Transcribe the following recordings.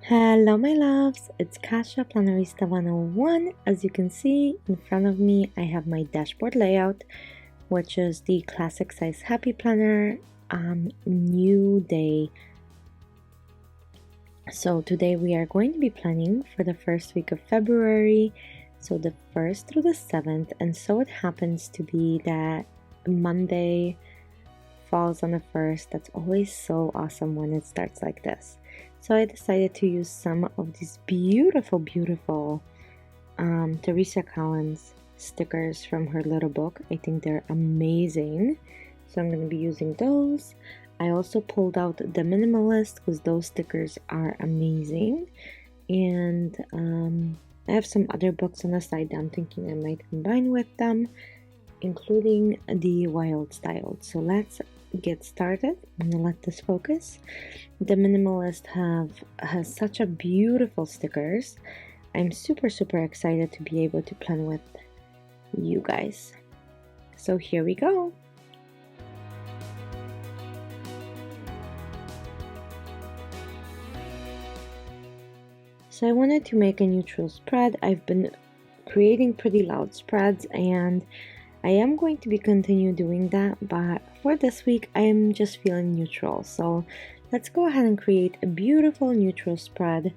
Hello my loves, it's Kasia Planarista 101. As you can see in front of me I have my dashboard layout, which is the classic size happy planner, new day. So today we are going to be planning for the first week of February, so the 1st through the 7th, and so it happens to be that Monday falls on the 1st. That's always so awesome when it starts like this. So I decided to use some of these beautiful Teresa Collins stickers from her little book. I think they're amazing, so I'm going to be using those. I also pulled out the minimalist because those stickers are amazing, and I have some other books on the side that I'm thinking I might combine with them, including the wild style. So let's get started. I'm gonna let this focus. The minimalist has such a beautiful stickers. I'm super excited to be able to plan with you guys. So here we go. So I wanted to make a neutral spread. I've been creating pretty loud spreads and I am going to be continue doing that, but for this week I'm just feeling neutral. So let's go ahead and create a beautiful neutral spread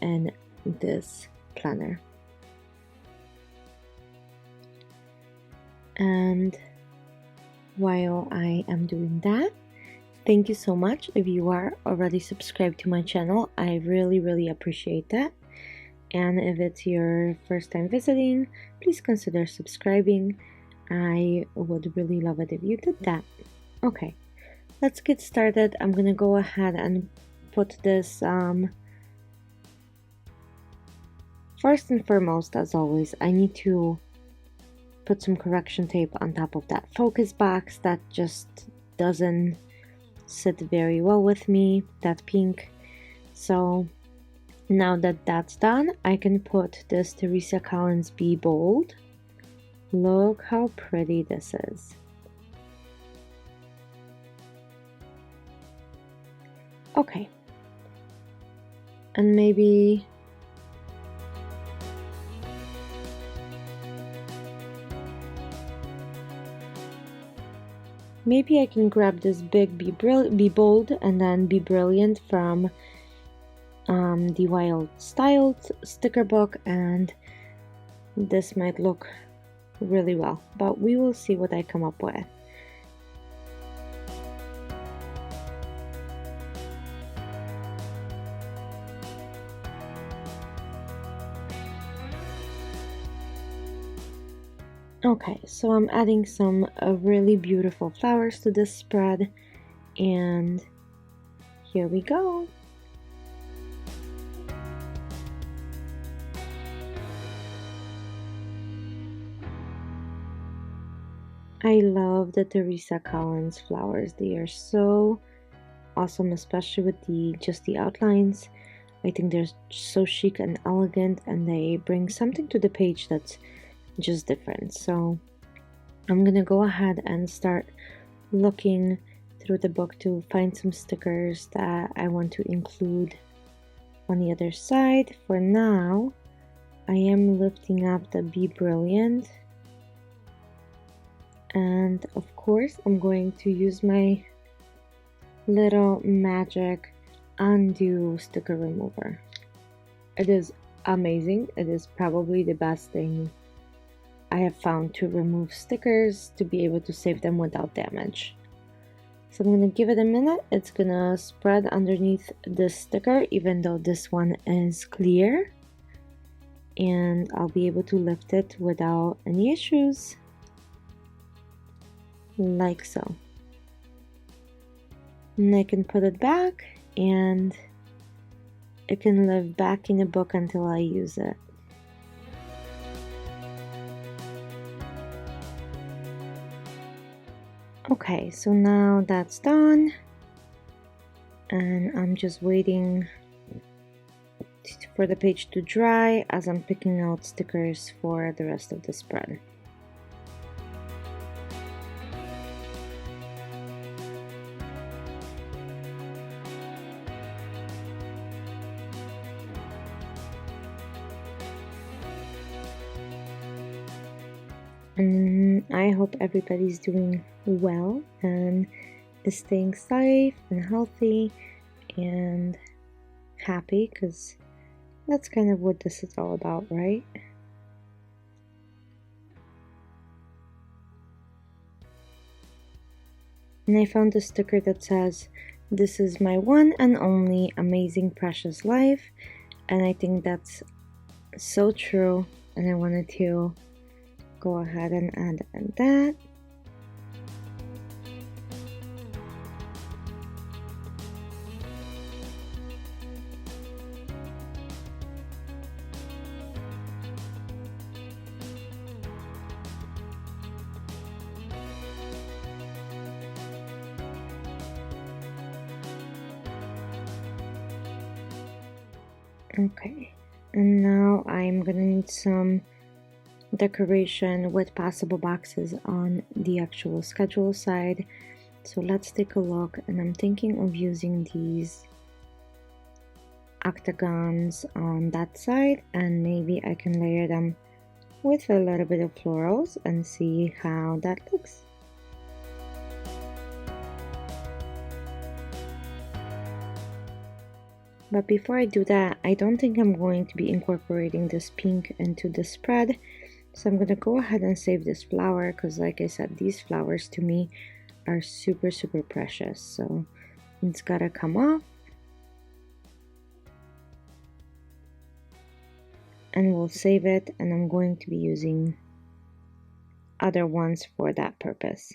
in this planner. And while I am doing that, thank you so much if you are already subscribed to my channel. I really appreciate that. And if it's your first time visiting, please consider subscribing. I would really love it if you did that. Okay, let's get started. I'm gonna go ahead and put this first and foremost, as always, I need to put some correction tape on top of that focus box that just doesn't sit very well with me, that pink. So now that that's done, I can put this Teresa Collins Be Bold. Look how pretty this is. Okay. And maybe I can grab this big Be Bold and then Be Brilliant from the Wild Styled sticker book, and this might look really well, but we will see what I come up with. Okay, so I'm adding some really beautiful flowers to this spread, and here we go. I love the Teresa Collins flowers. They are so awesome, especially with the outlines. I think they're so chic and elegant, and they bring something to the page that's just different. So I'm gonna go ahead and start looking through the book to find some stickers that I want to include on the other side. For now, I am lifting up the Be Brilliant, and of course I'm going to use my little magic undo sticker remover. It is amazing. It is probably the best thing I have found to remove stickers, to be able to save them without damage. So I'm gonna give it a minute. It's gonna spread underneath this sticker, even though this one is clear, and I'll be able to lift it without any issues, like so. And I can put it back, and it can live back in the book until I use it. Okay, so now that's done, and I'm just waiting for the page to dry as I'm picking out stickers for the rest of the spread. And I hope everybody's doing well and is staying safe and healthy and happy, because that's kind of what this is all about, right? And I found a sticker that says, "This is my one and only amazing precious life," and I think that's so true, and I wanted to go ahead and add that. Okay, and now I'm gonna need some decoration with possible boxes on the actual schedule side. So let's take a look, and I'm thinking of using these octagons on that side, and maybe I can layer them with a little bit of florals and see how that looks. But before I do that, I don't think I'm going to be incorporating this pink into the spread. So I'm going to go ahead and save this flower, because like I said, these flowers to me are super, super precious. So it's got to come off. And we'll save it, and I'm going to be using other ones for that purpose.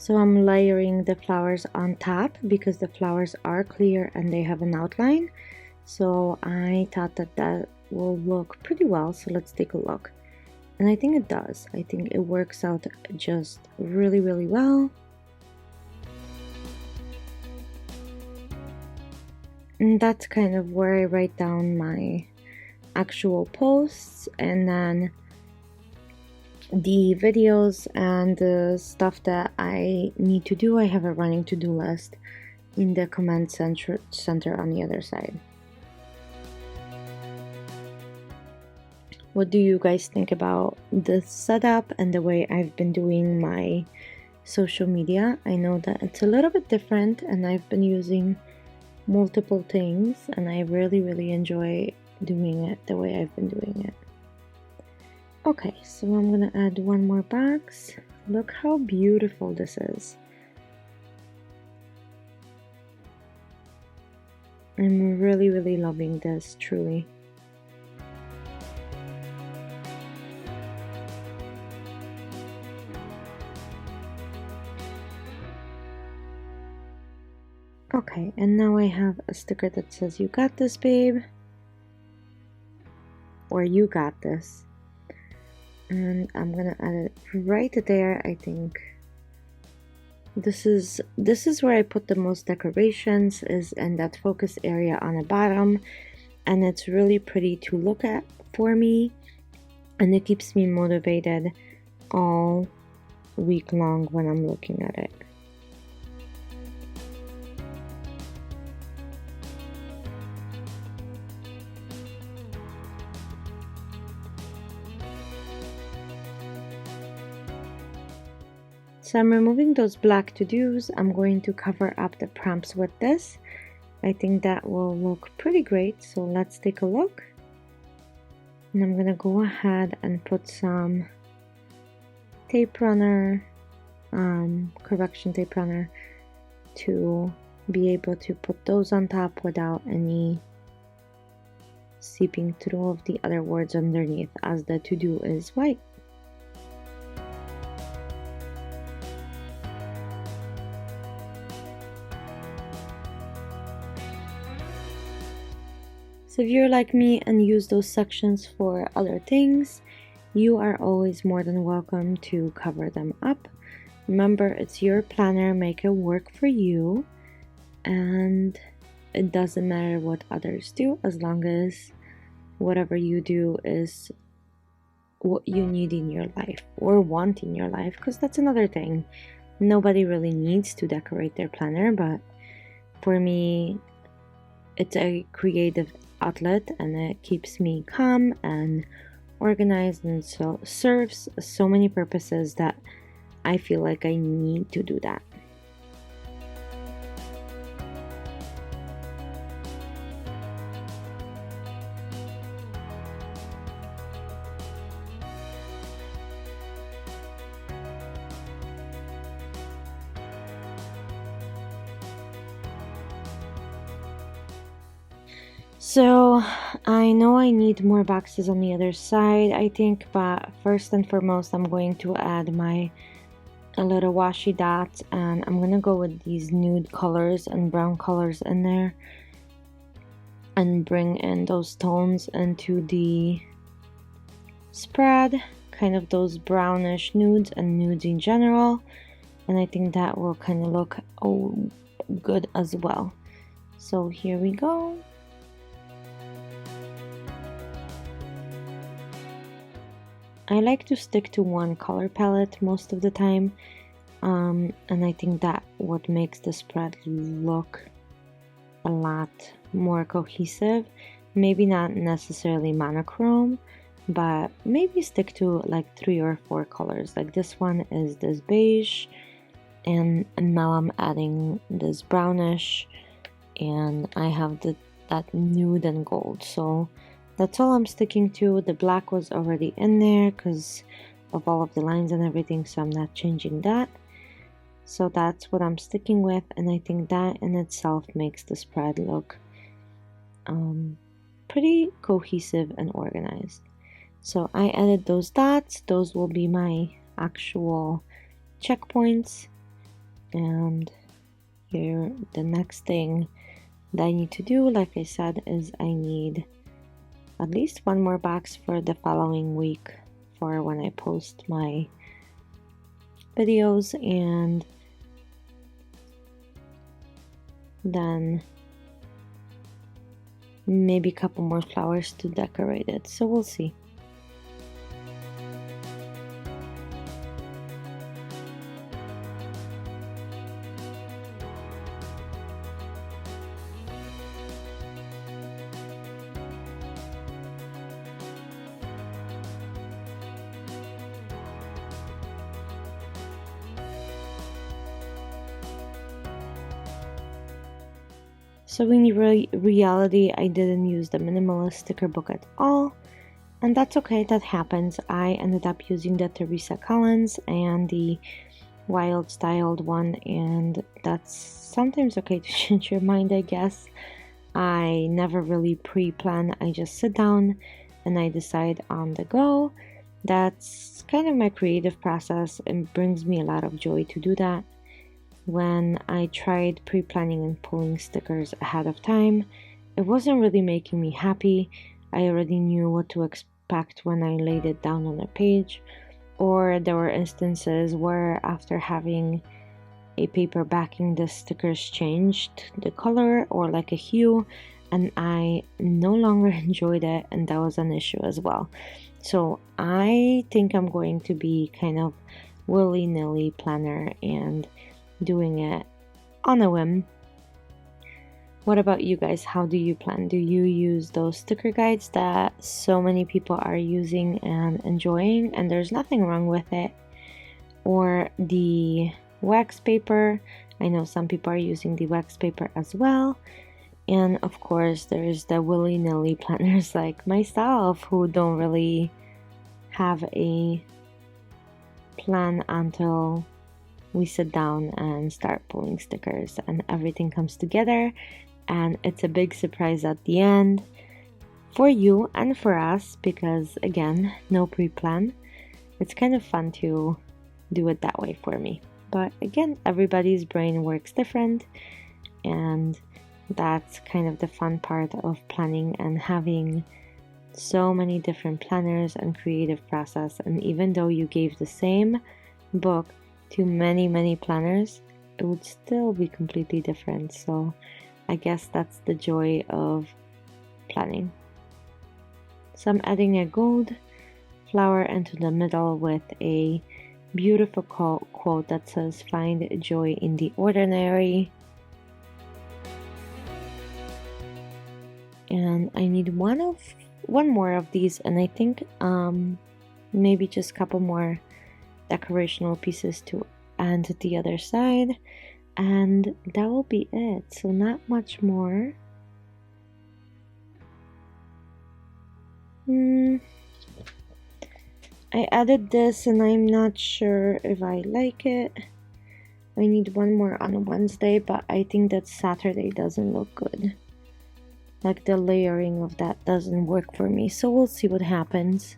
So I'm layering the flowers on top because the flowers are clear and they have an outline. So I thought that that will look pretty well. So let's take a look. And I think it does. I think it works out just really, really well. And that's kind of where I write down my actual posts, and then the videos and the stuff that I need to do. I have a running to-do list in the command center on the other side. What do you guys think about the setup and the way I've been doing my social media? I know that it's a little bit different, and I've been using multiple things, and I really, really enjoy doing it the way I've been doing it. Okay, so I'm gonna add one more box. Look how beautiful this is. I'm really, really loving this, truly. Okay, and now I have a sticker that says, "You got this, babe," or "You got this." And I'm gonna add it right there. I think this is where I put the most decorations, is in that focus area on the bottom, and it's really pretty to look at for me, and it keeps me motivated all week long when I'm looking at it. So I'm removing those black to-dos. I'm going to cover up the prompts with this. I think that will look pretty great, so let's take a look. And I'm gonna go ahead and put some tape runner, correction tape runner, to be able to put those on top without any seeping through of the other words underneath, as the to-do is white. So if you're like me and use those sections for other things, you are always more than welcome to cover them up. Remember, it's your planner, make it work for you, and it doesn't matter what others do as long as whatever you do is what you need in your life or want in your life, because that's another thing. Nobody really needs to decorate their planner, but for me, it's a creative outlet and it keeps me calm and organized, and so serves so many purposes that I feel like I need to do that. So I know I need more boxes on the other side, I think, but first and foremost I'm going to add my little washi dots, and I'm gonna go with these nude colors and brown colors in there and bring in those tones into the spread, kind of those brownish nudes and nudes in general, and I think that will kind of look good as well. So here we go. I like to stick to one color palette most of the time, and I think that what makes the spread look a lot more cohesive. Maybe not necessarily monochrome, but maybe stick to like 3 or 4 colors. Like this one is this beige, and now I'm adding this brownish, and I have that nude and gold. So that's all I'm sticking to. The black was already in there because of all of the lines and everything, so I'm not changing that. So that's what I'm sticking with, and I think that in itself makes the spread look pretty cohesive and organized. So I added those dots. Those will be my actual checkpoints. And here, the next thing that I need to do, like I said, is I need at least one more box for the following week for when I post my videos, and then maybe a couple more flowers to decorate it. So we'll see. So in reality, I didn't use the minimalist sticker book at all, and that's okay, that happens. I ended up using the Teresa Collins and the wild styled one, and that's sometimes okay to change your mind, I guess. I never really pre-plan, I just sit down and I decide on the go. That's kind of my creative process and brings me a lot of joy to do that. When I tried pre-planning and pulling stickers ahead of time, it wasn't really making me happy. I already knew what to expect when I laid it down on a page, or there were instances where after having a paper backing, the stickers changed the color or like a hue, and I no longer enjoyed it, and that was an issue as well. So I think I'm going to be kind of willy-nilly planner and doing it on a whim. What about you guys? How do you plan? Do you use those sticker guides that so many people are using and enjoying, and there's nothing wrong with it? Or the wax paper? I know some people are using the wax paper as well. And of course, there's the willy-nilly planners like myself who don't really have a plan until we sit down and start pulling stickers, and everything comes together, and it's a big surprise at the end for you and for us, because again, no pre-plan. It's kind of fun to do it that way for me, but again, everybody's brain works different, and That's kind of the fun part of planning and having so many different planners and creative process. And even though you gave the same book to many planners, it would still be completely different. So I guess that's the joy of planning. So I'm adding a gold flower into the middle with a beautiful quote that says, "Find joy in the ordinary." And I need one more of these, and I think maybe just a couple more decorational pieces to add to the other side, and that will be it. So not much more. I added this and I'm not sure if I like it. I need one more on a Wednesday, but I think that Saturday doesn't look good. Like the layering of that doesn't work for me, so we'll see what happens.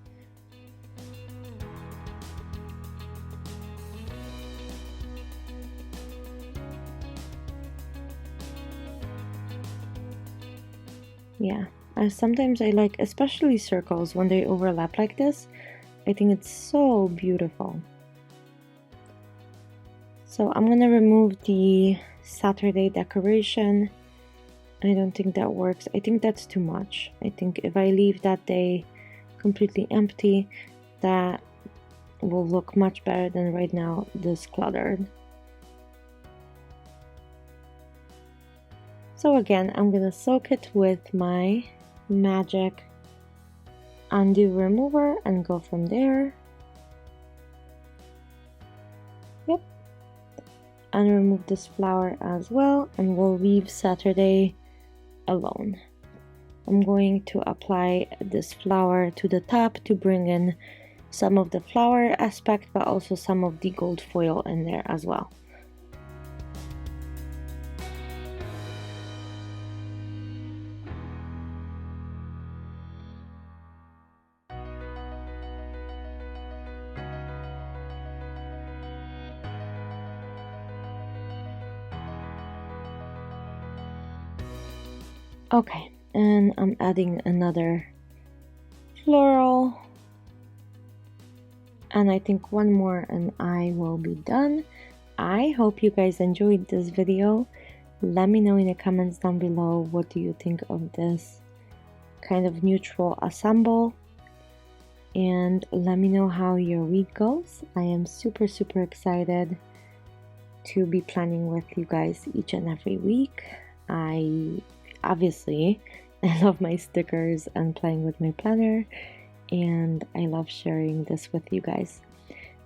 Yeah, sometimes I like, especially circles, when they overlap like this. I think it's so beautiful. So I'm gonna remove the Saturday decoration. I don't think that works. I think that's too much. I think if I leave that day completely empty, that will look much better than right now this cluttered. So again, I'm gonna soak it with my magic undo remover and go from there. Yep. And remove this flower as well, and we'll leave Saturday alone. I'm going to apply this flower to the top to bring in some of the flower aspect, but also some of the gold foil in there as well. Okay, and I'm adding another floral, and I think one more and I will be done. I hope you guys enjoyed this video. Let me know in the comments down below, what do you think of this kind of neutral ensemble, and let me know how your week goes. I am super excited to be planning with you guys each and every week. Obviously, I love my stickers and playing with my planner, and I love sharing this with you guys.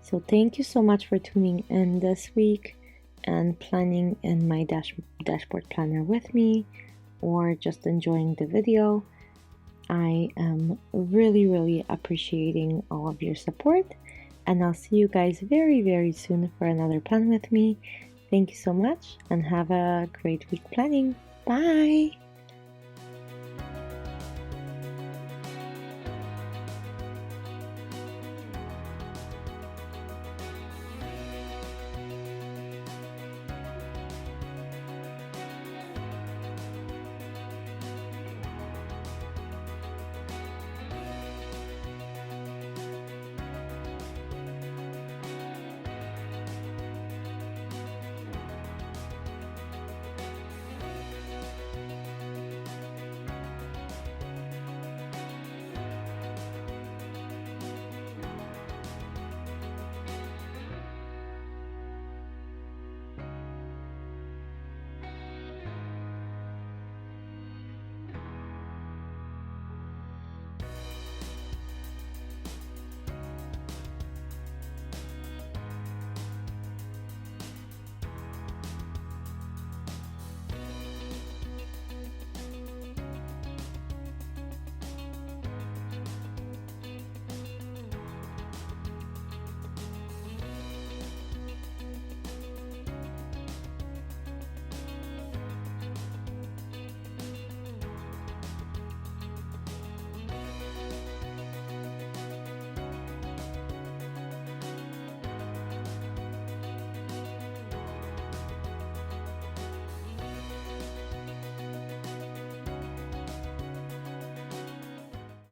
So thank you so much for tuning in this week and planning in my dashboard planner with me, or just enjoying the video. I am really appreciating all of your support, and I'll see you guys very soon for another plan with me. Thank you so much and have a great week planning. Bye!